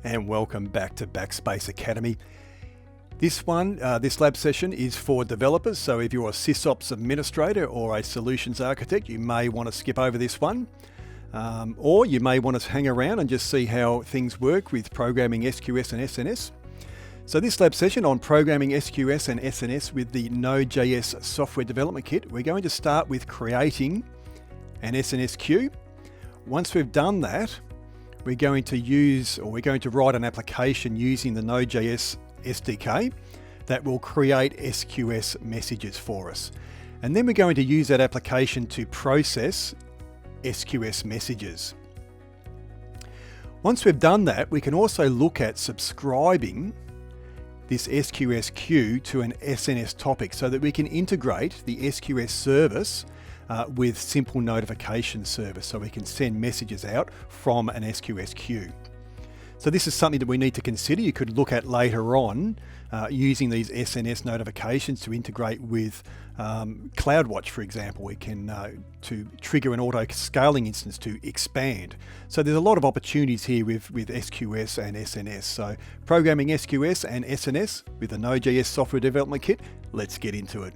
and welcome back to Backspace Academy. This lab session is for developers, so if you're a SysOps administrator or a solutions architect, you may want to skip over this one. Or you may want to hang around and just see how things work with Programming SQS and SNS. So this lab session on Programming SQS and SNS with the NodeJS software development kit, we're going to start with creating an SNS queue. Once we've done that, we're going to write an application using the NodeJS SDK that will create SQS messages for us. And then we're going to use that application to process SQS messages. Once we've done that, we can also look at subscribing this SQS queue to an SNS topic so that we can integrate the SQS service with simple notification service, so we can send messages out from an SQS queue. So this is something that we need to consider. You could look at later on using these SNS notifications to integrate with CloudWatch, for example. We can to trigger an auto scaling instance to expand. So there's a lot of opportunities here with SQS and SNS. So programming SQS and SNS with the Node.js software development kit, let's get into it.